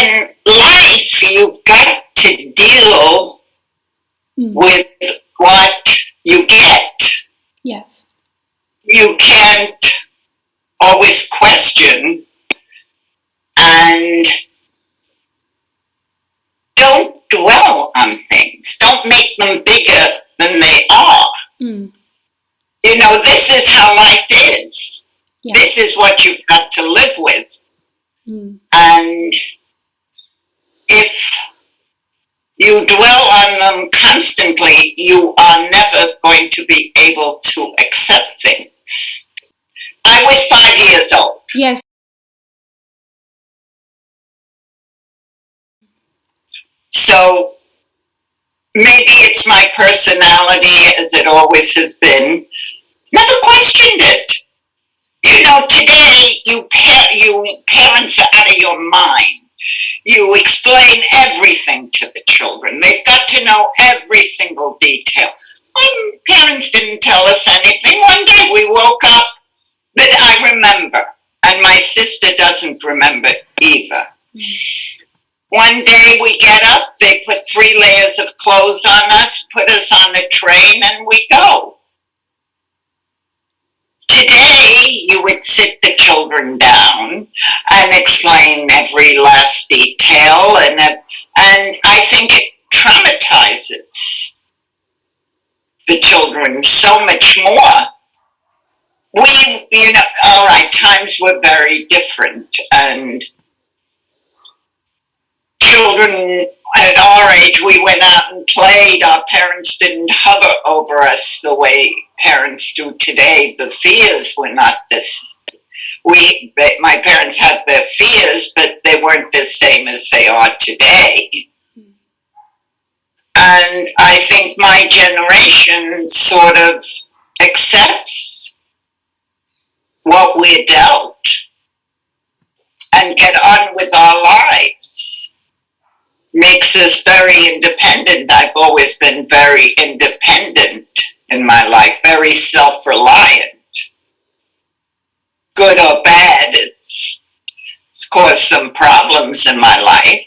in life, you've got to deal with what you get. Yes. You can't always question, and don't dwell on things. Don't make them bigger than they are. You know, this is how life is. Yeah. This is what you've got to live with. And if you dwell on them constantly, you are never going to be able to accept things. I was 5 years old. Yes. So maybe it's my personality, as it always has been. Never questioned it. You know, today you parents are out of your mind. You explain everything to the children. They've got to know every single detail. My parents didn't tell us anything. One day we woke up that I remember, and my sister doesn't remember either. One day we get up, they put 3 layers of clothes on us, put us on the train, and we go. Today, you would sit the children down and explain every last detail, and I think it traumatizes the children so much more. You know, all right, times were very different, and children at our age, we went out and played. Our parents didn't hover over us the way parents do today. The fears were not this. My parents had their fears, but they weren't the same as they are today. And I think my generation sort of accepts what we're dealt and get on with our lives. Makes us very independent. I've always been very independent in my life, very self-reliant. Good or bad, it's caused some problems in my life.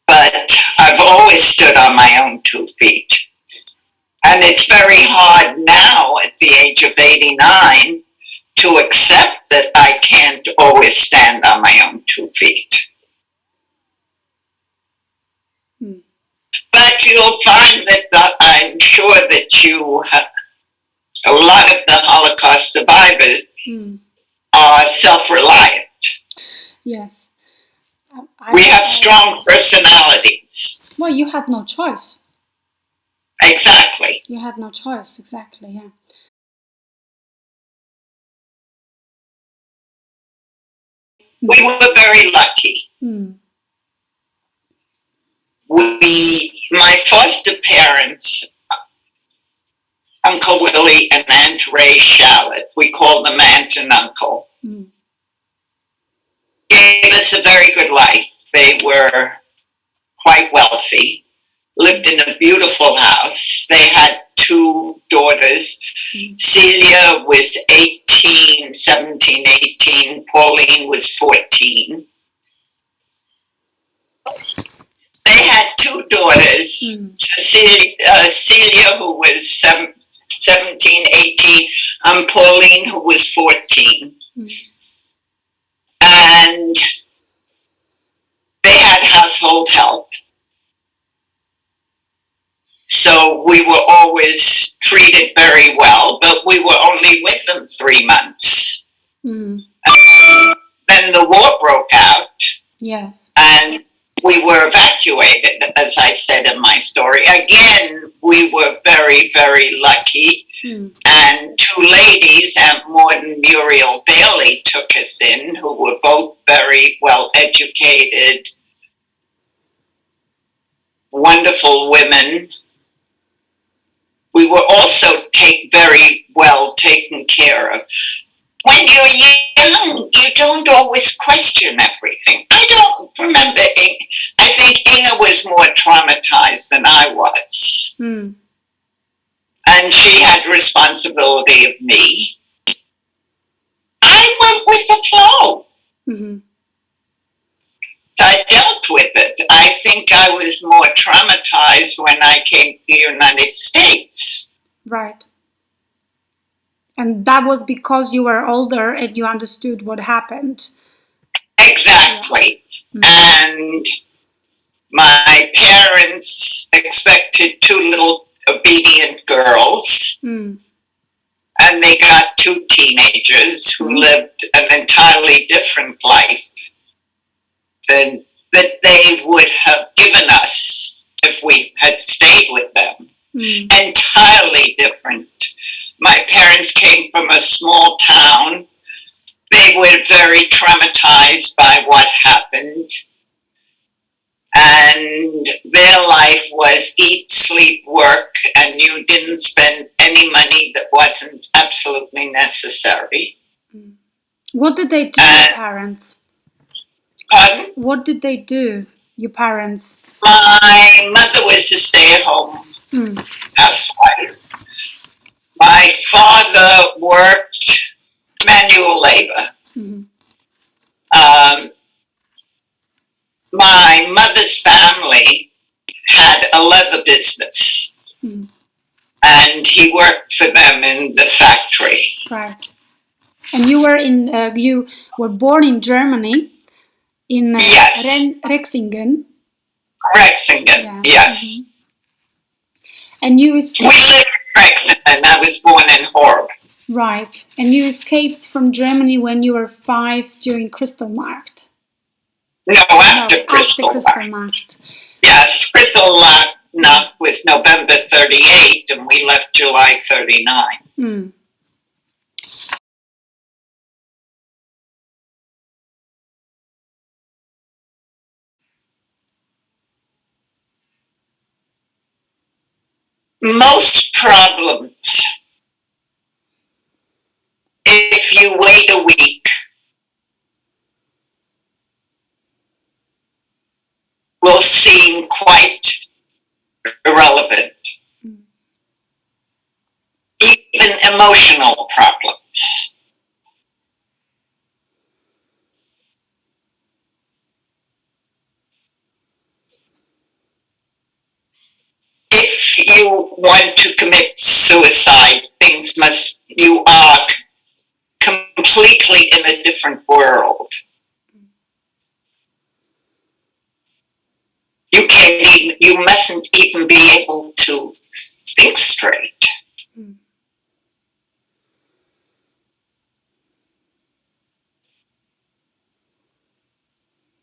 But I've always stood on my own 2 feet. And it's very hard now, at the age of 89, to accept that I can't always stand on my own 2 feet. But you'll find that I'm sure that a lot of the Holocaust survivors are self-reliant. Yes. We have strong personalities. Well, you had no choice. Exactly. You had no choice, exactly, yeah. We were very lucky. My foster parents, Uncle Willie and Aunt Ray Shallett, we call them Aunt and Uncle, gave us a very good life. They were quite wealthy, lived in a beautiful house. They had 2 daughters. Celia was 17, 18. Pauline was 14. They had 2 daughters, Celia, who was 17, 18, and Pauline, who was 14. And they had household help. So we were always treated very well, but we were only with them 3 months. Then the war broke out. Yes. And we were evacuated, as I said in my story. Again, we were very, very lucky. And 2 ladies, Aunt Maud and Muriel Bailey, took us in, who were both very well educated, wonderful women. We were also very well taken care of. When you're young, you don't always question everything. I don't remember I think Inga was more traumatized than I was. And she had responsibility of me. I went with the flow. So I dealt with it. I think I was more traumatized when I came to the United States. Right. And that was because you were older and you understood what happened. Exactly. Yeah. And my parents expected two little obedient girls, and they got two teenagers who lived an entirely different life than that they would have given us if we had stayed with them. Entirely different. My parents came from a small town. They were very traumatized by what happened. And their life was eat, sleep, work, and you didn't spend any money that wasn't absolutely necessary. What did they do, your parents? Pardon? What did they do, your parents? My mother was a stay-at-home housewife. My father worked manual labor. My mother's family had a leather business, and he worked for them in the factory. Right. And you were born in Germany, in Yes. Rexingen. Rexingen, yes. And you We escaped. lived in Rexingen, and I was born in Horb. Right. And you escaped from Germany when you were 5 during Kristallnacht. No, after After Kristallnacht. Kristallnacht. Yes, Kristallnacht was November 38, and we left July 39. Most problems, if you wait a week, will seem quite irrelevant. Even emotional problems. If you want to commit suicide, you are completely in a different world. You mustn't even be able to think straight.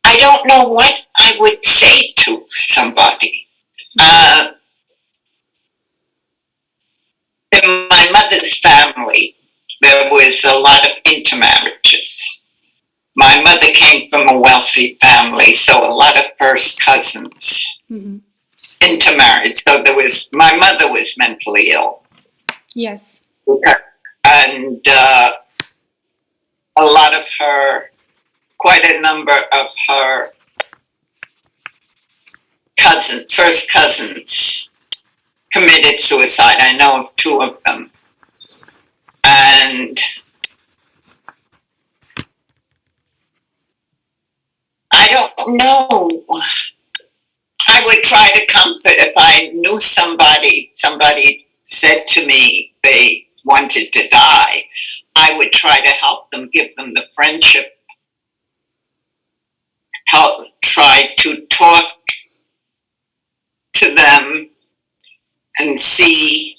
I don't know what I would say to somebody. In my mother's family, there was a lot of intermarriages. My mother came from a wealthy family, so a lot of first cousins intermarried. So my mother was mentally ill. Yes. And quite a number of her first cousins committed suicide. I know of 2 of them. And I don't know. I would try to comfort if I knew somebody said to me they wanted to die. I would try to help them, give them the friendship, try to talk to them and see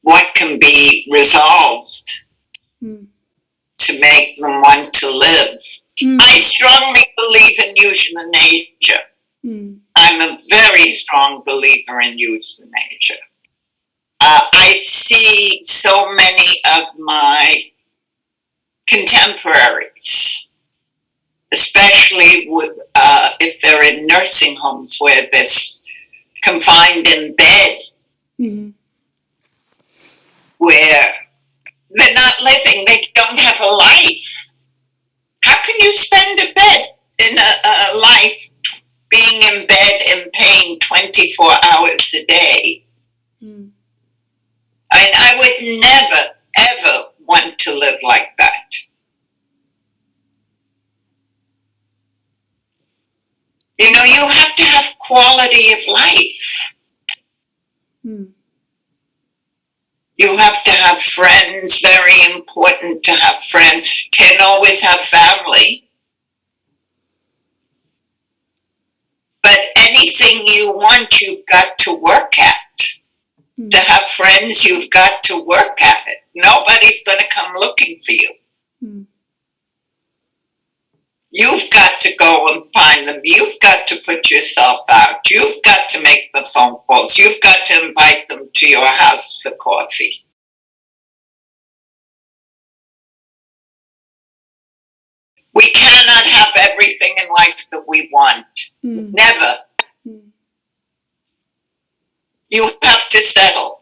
what can be resolved to make them want to live. I strongly believe in euthanasia. I'm a very strong believer in euthanasia. I see so many of my contemporaries, especially if they're in nursing homes where they're confined in bed, where they're not living, they don't have a life. How can you spend a life being in bed and paying 24 hours a day? I mean, I would never, ever want to live like that. You know, you have to have quality of life. You have to have friends, very important to have friends. Can't always have family. But anything you want, you've got to work at. To have friends, you've got to work at it. Nobody's going to come looking for you. You've got to go and find them. You've got to put yourself out. You've got to make the phone calls. You've got to invite them to your house for coffee. We cannot have everything in life that we want. Never. You have to settle.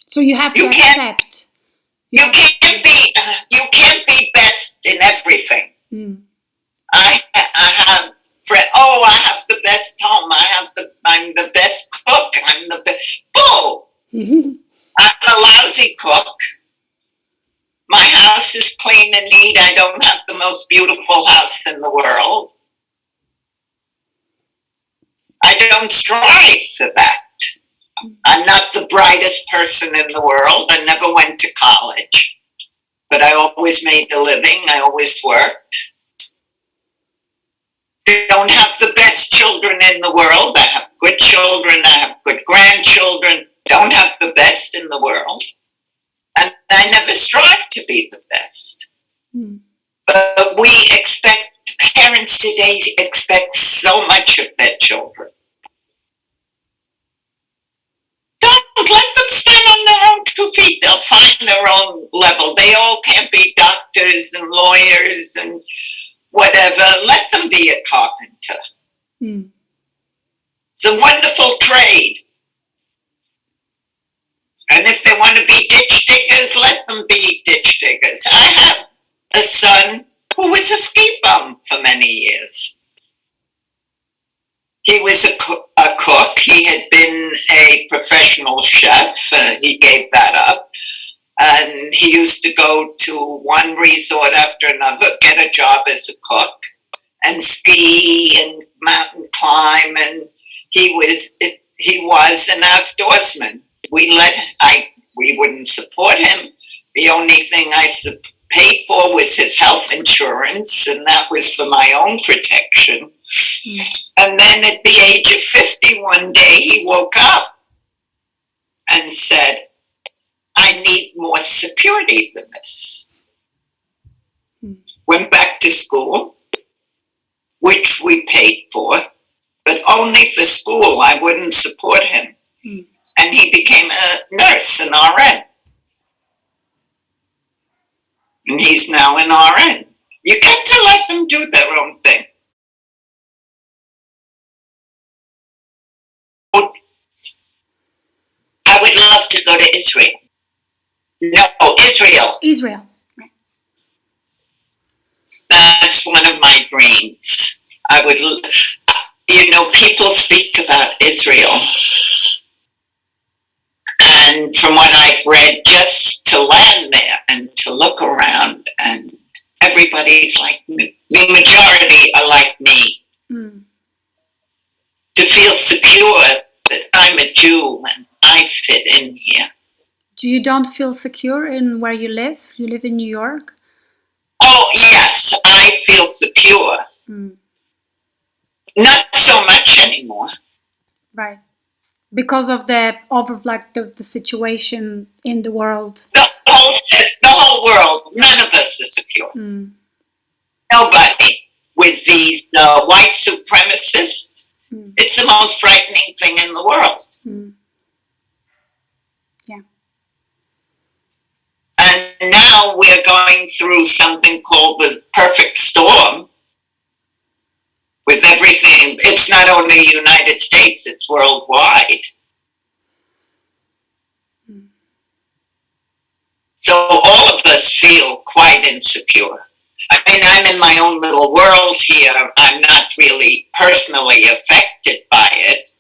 So you have to accept. You can't be best in everything. I have the best home. I'm the best cook. I'm the best. Bull. I'm a lousy cook. My house is clean and neat. I don't have the most beautiful house in the world. I don't strive for that. I'm not the brightest person in the world. I never went to college. But I always made a living. I always worked. I don't have the best children in the world. I have good children. I have good grandchildren. Don't have the best in the world. And I never strive to be the best. But parents today expect so much of their children. Don't let them stand on their own 2 feet. They'll find their own level. They all can't be doctors and lawyers and whatever. Let them be a carpenter. It's a wonderful trade. And if they want to be ditch diggers, let them be ditch diggers. I have a son who was a ski bum for many years. He was a cook. He had been a professional chef. He gave that up. And he used to go to one resort after another, get a job as a cook, and ski and mountain climb. And he was an outdoorsman. We wouldn't support him. The only thing I paid for was his health insurance, and that was for my own protection. And then at the age of 50, one day he woke up and said, I need more security than this. Went back to school, which we paid for, but only for school. I wouldn't support him. And he became a nurse, an RN. And he's now an RN. You got to let them do their own thing. I would love to go to Israel. No, Israel. Israel. Right. That's one of my dreams. People speak about Israel. And from what I've read, just to land there and to look around, and everybody's like me. The majority are like me. To feel secure that I'm a Jew and I fit in here. Do you don't feel secure in where you live? You live in New York? Oh, yes, I feel secure. Not so much anymore. Right. Because of the situation in the world. The whole world, none of us are secure. Nobody. With these white supremacists, it's the most frightening thing in the world. Yeah. And now we're going through something called the perfect storm. With everything, it's not only the United States, it's worldwide. So all of us feel quite insecure. I mean, I'm in my own little world here. I'm not really personally affected by it,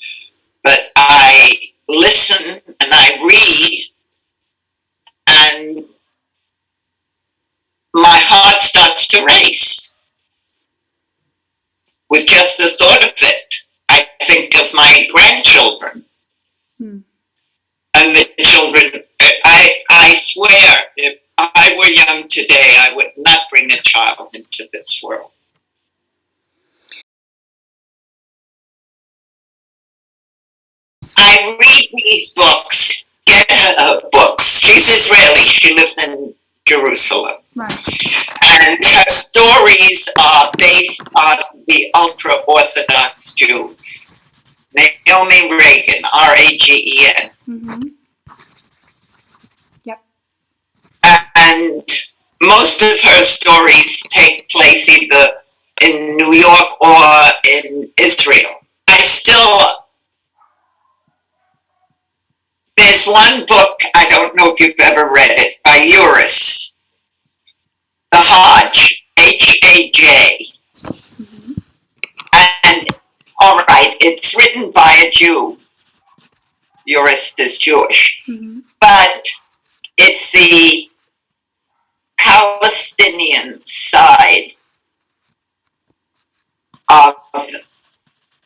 but I listen and I read, and my heart starts to race with just the thought think of my grandchildren. And the children, I swear, if I were young today, I would not bring a child into this world. I read these books, books. She's Israeli. She lives in Jerusalem. Right. And her stories are based on the ultra-Orthodox Jews. Naomi Reagan, R-A-G-E-N. Mm-hmm. Yep. And most of her stories take place either in New York or in Israel. There's one book, I don't know if you've ever read it, by Uris, The Hajj, H-A-J. Mm-hmm. And, all right, it's written by a Jew. Uris is Jewish. Mm-hmm. But it's the Palestinian side of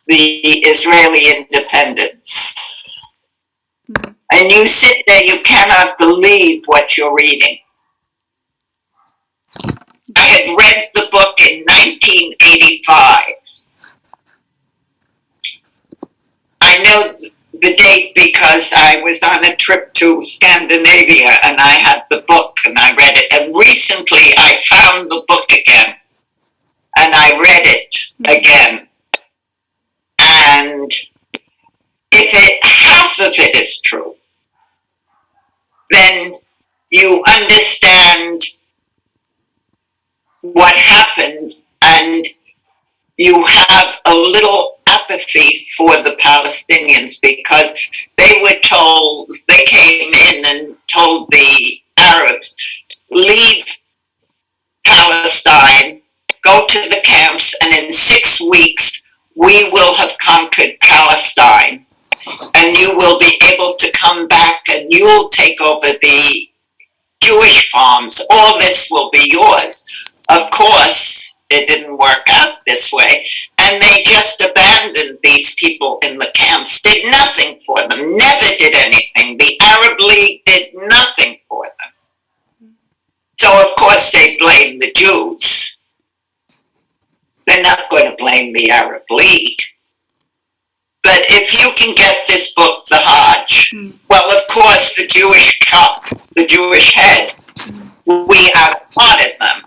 the Israeli independence. Mm-hmm. And you sit there, you cannot believe what you're reading. I had read the book in 1985. I know the date because I was on a trip to Scandinavia and I had the book and I read it. And recently I found the book again and I read it again. And if half of it is true, then you understand what happened and you have a little apathy for the Palestinians because they came in and told the Arabs, leave Palestine, go to the camps, and in 6 weeks we will have conquered Palestine. And you will be able to come back and you'll take over the Jewish farms. All this will be yours. Of course, it didn't work out this way. And they just abandoned these people in the camps, did nothing for them, never did anything. The Arab League did nothing for them. So, of course, they blame the Jews. They're not going to blame the Arab League. But if you can get this book, The Hajj, well, of course, the Jewish cup, the Jewish head, we outsmarted them.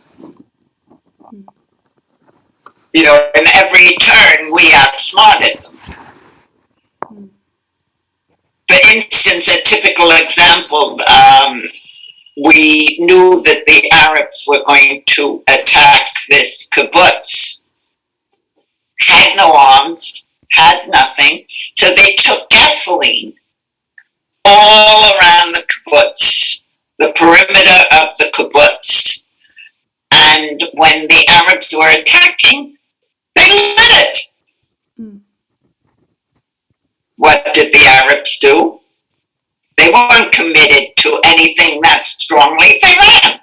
You know, in every turn, we outsmarted them. For instance, a typical example, we knew that the Arabs were going to attack this kibbutz, had no arms, had nothing, so they took gasoline all around the kibbutz, the perimeter of the kibbutz, and when the Arabs were attacking, they lit it. What did the Arabs do? They weren't committed to anything that strongly, they ran.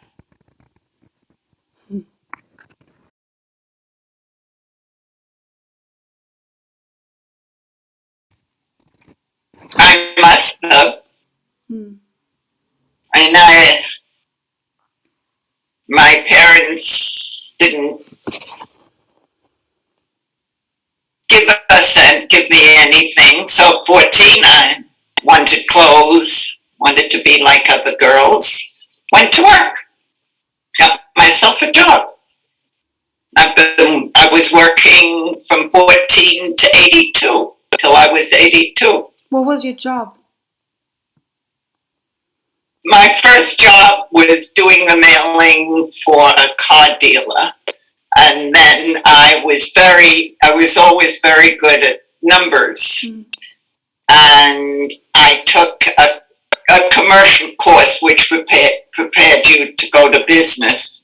I must have. And my parents didn't give me anything. So 14, I wanted clothes, wanted to be like other girls, went to work, got myself a job. I was working from 14 to 82 till I was 82. What was your job? My first job was doing the mailing for a car dealer. And then I was always very good at numbers. And I took a commercial course which prepared you to go to business.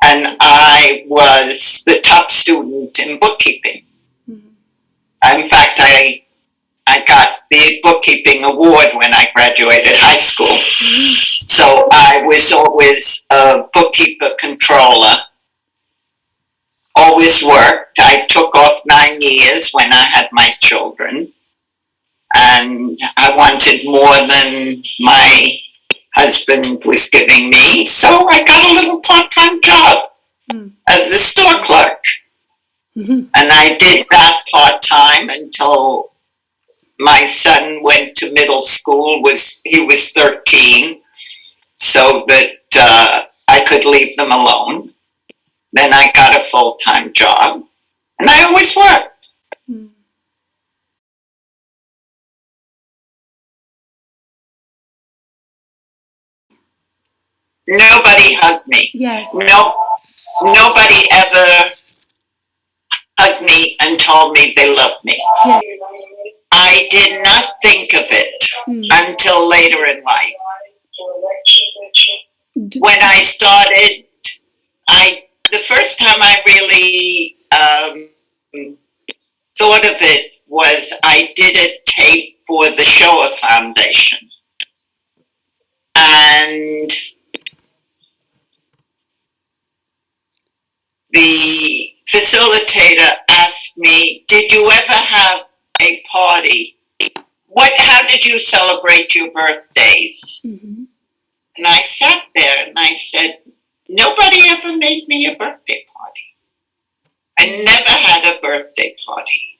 And I was the top student in bookkeeping. In fact, I got the bookkeeping award when I graduated high school. So I was always a bookkeeper controller. always worked. I took off 9 years when I had my children, and I wanted more than my husband was giving me, so I got a little part-time job as a store clerk. And I did that part-time until my son went to middle school. He was 13, so that I could leave them alone. Then I got a full-time job, and I always worked. Nobody hugged me. Yes. Nobody ever hugged me and told me they loved me. Yes. I did not think of it until later in life. When I started, the first time I really thought of it was I did a tape for the Shoah Foundation. And the facilitator asked me, "Did you ever have a party? How did you celebrate your birthdays?" Mm-hmm. And I sat there and I said, "Nobody ever made me a birthday party. I never had a birthday party."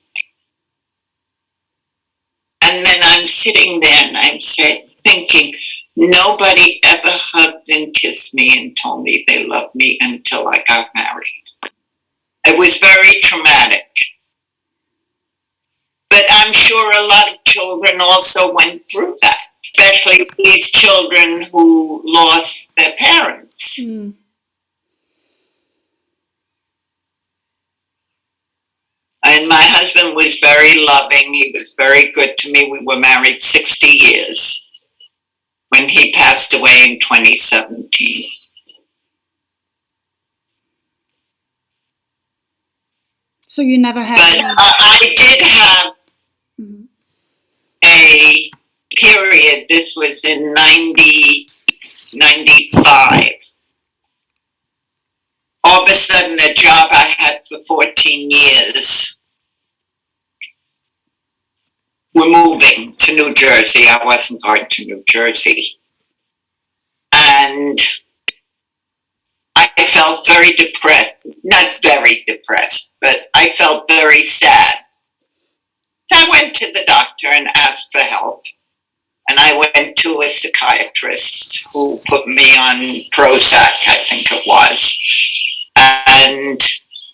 And then I'm sitting there and I'm thinking, nobody ever hugged and kissed me and told me they loved me until I got married. It was very traumatic. But I'm sure a lot of children also went through that, especially these children who lost their parents. Mm. And my husband was very loving. He was very good to me. We were married 60 years when he passed away in 2017. So you never had... But I did have a period. This was in 95. All of a sudden, a job I had for 14 years, we're moving to New Jersey. I wasn't going to New Jersey. And I felt very depressed. Not very depressed, but I felt very sad. So I went to the doctor and asked for help. And I went to a psychiatrist who put me on Prozac, I think it was. And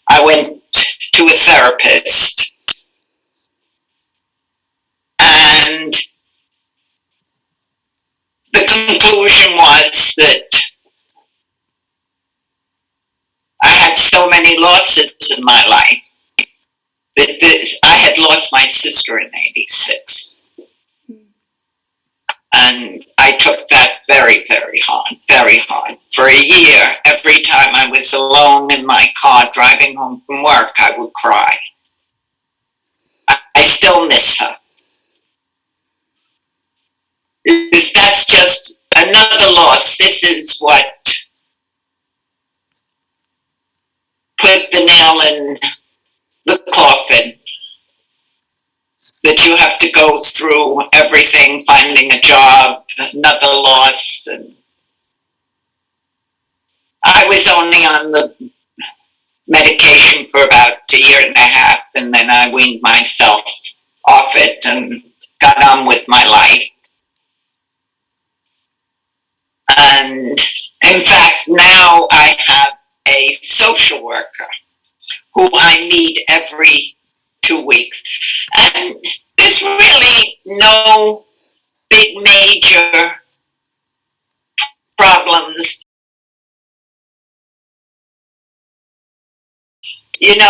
I went to a therapist. And the conclusion was that I had so many losses in my life. That I had lost my sister in 86. And I took that very, very hard, very hard. For a year, every time I was alone in my car driving home from work, I would cry. I still miss her. Because that's just another loss. This is what put the nail in the coffin. That you have to go through everything, finding a job, another loss. And I was only on the medication for about a year and a half, and then I weaned myself off it and got on with my life. And in fact, now I have a social worker who I meet every 2 weeks. And there's really no big major problems.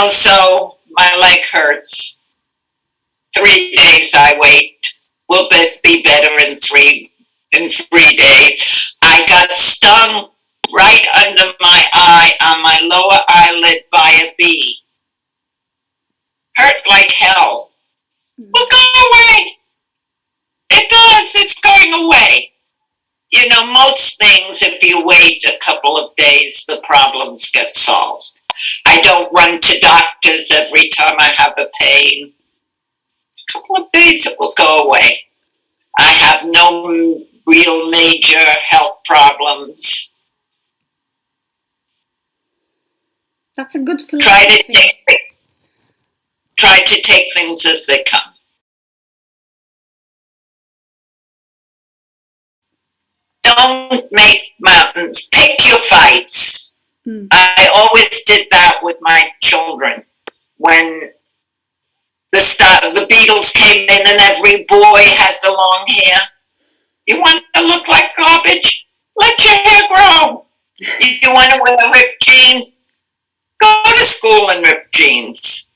So my leg hurts. 3 days I wait. Will be better in 3 days. I got stung right under my eye on my lower eyelid by a bee. Hurt like hell. Well, go away. It does. It's going away. Most things, if you wait a couple of days, the problems get solved. I don't run to doctors every time I have a pain. A couple of days it will go away. I have no real major health problems. That's a good philosophy. Try to take things as they come. Don't make mountains. Pick your fights. I always did that with my children. When the Beatles came in and every boy had the long hair. You want to look like garbage? Let your hair grow. You want to wear ripped jeans? Go to school in ripped jeans.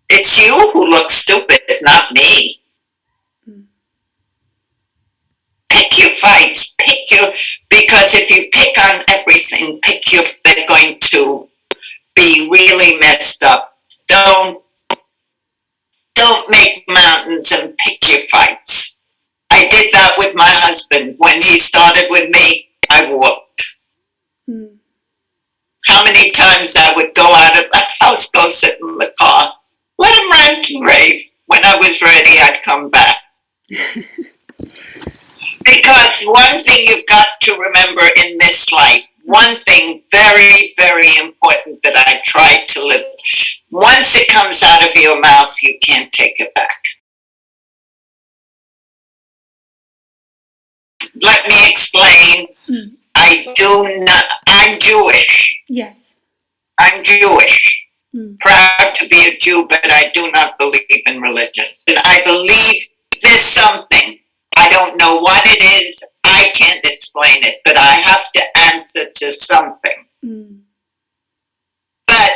It's you who looks stupid, not me. Pick your fights. Because if you pick on everything, they're going to be really messed up. Don't make mountains and pick your fights. I did that with my husband. When he started with me, I whooped. How many times I would go out of the house, go sit in the car, let him rant and rave. When I was ready, I'd come back. Because one thing you've got to remember in this life, one thing very, very important that I try to live, once it comes out of your mouth, you can't take it back. Let me explain. I'm Jewish. Yes. I'm Jewish. Proud to be a Jew, but I do not believe in religion. I believe there's something. I don't know what it is. I can't explain it, but I have to answer to something. But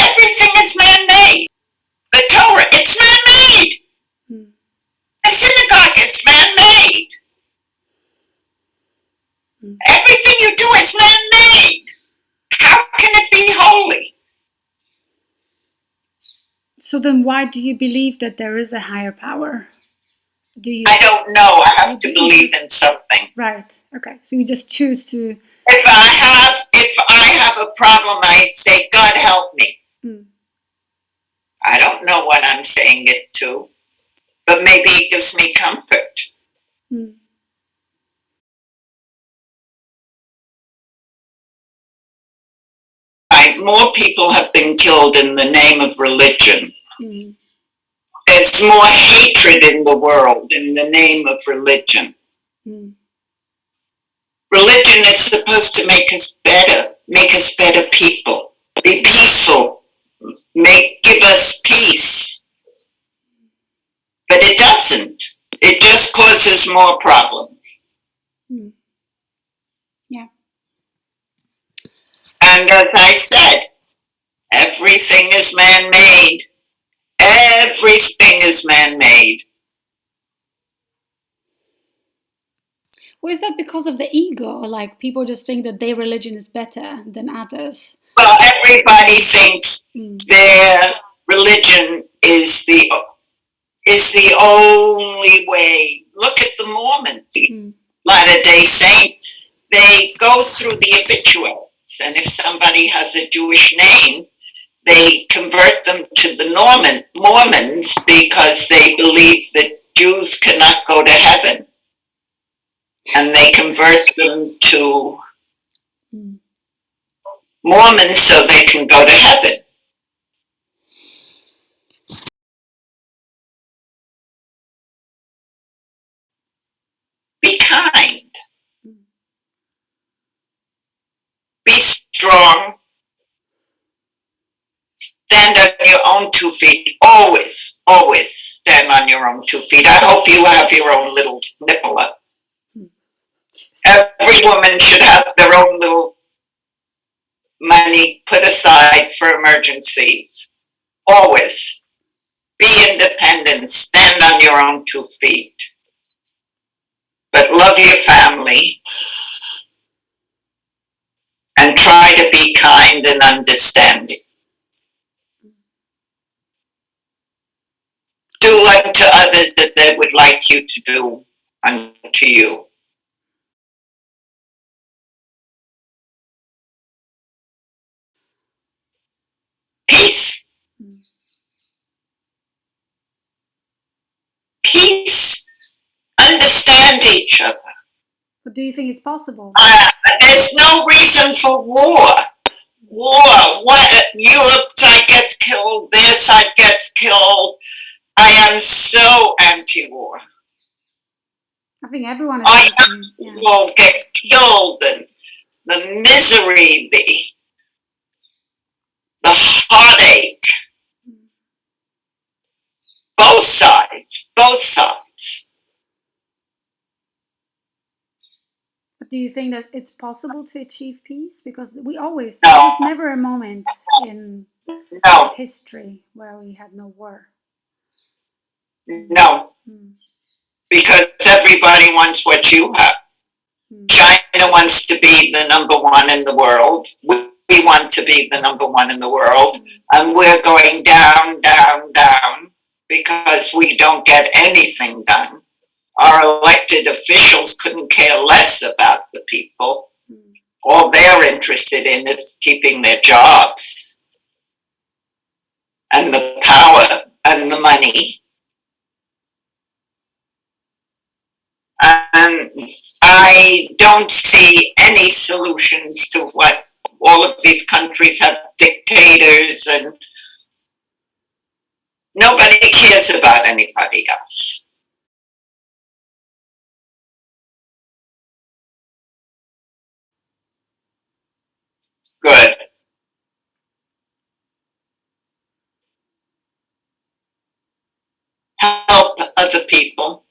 everything is man-made. The Torah, it's man-made. The synagogue is man-made. Everything you do is man-made. How can it be holy? So then why do you believe that there is a higher power? I don't know. I have to believe in something. Right. Okay. So you just choose to... If I have a problem, I say, God help me. I don't know what I'm saying it to, but maybe it gives me comfort. Right. More people have been killed in the name of religion. There's more hatred in the world in the name of religion. Religion is supposed to make us better people, be peaceful, give us peace. But it doesn't. It just causes more problems. Yeah. And as I said, everything is man-made. Everything is man-made. Well, is that because of the ego? Like people just think that their religion is better than others? Well, everybody thinks their religion is the only way. Look at the Mormons, Latter-day Saints. They go through the obituaries, and if somebody has a Jewish name, they convert them to the Mormons because they believe that Jews cannot go to heaven. And they convert them to Mormons so they can go to heaven. Be kind. Be strong. Stand on your own 2 feet. Always, always stand on your own 2 feet. I hope you have your own little nipple up. Every woman should have their own little money put aside for emergencies. Always. Be independent. Stand on your own 2 feet. But love your family. And try to be kind and understanding. Do unto others as they would like you to do unto you. Peace, understand each other. But do you think it's possible? There's no reason for war. What? Europe side gets killed, their side gets killed. I am so anti-war. I think everyone is Our young people get killed, and the misery, the heartache. Both sides. But do you think that it's possible to achieve peace? Because there was never a moment in history where we had no war. No. Because everybody wants what you have. China wants to be the number one in the world. We want to be the number one in the world. And we're going down, down, down because we don't get anything done. Our elected officials couldn't care less about the people. All they're interested in is keeping their jobs and the power and the money. And I don't see any solutions to what all of these countries have dictators, and nobody cares about anybody else. Good. Help other people.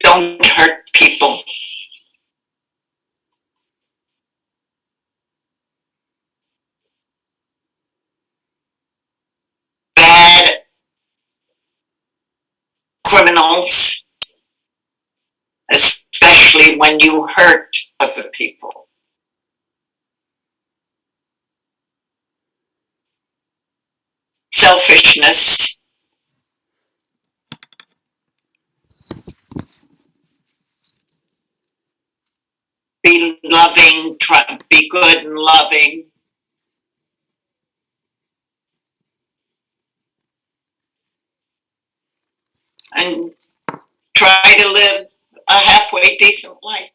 Don't hurt people. Bad criminals, especially when you hurt other people. Selfishness. Be loving, be good and loving. And try to live a halfway decent life.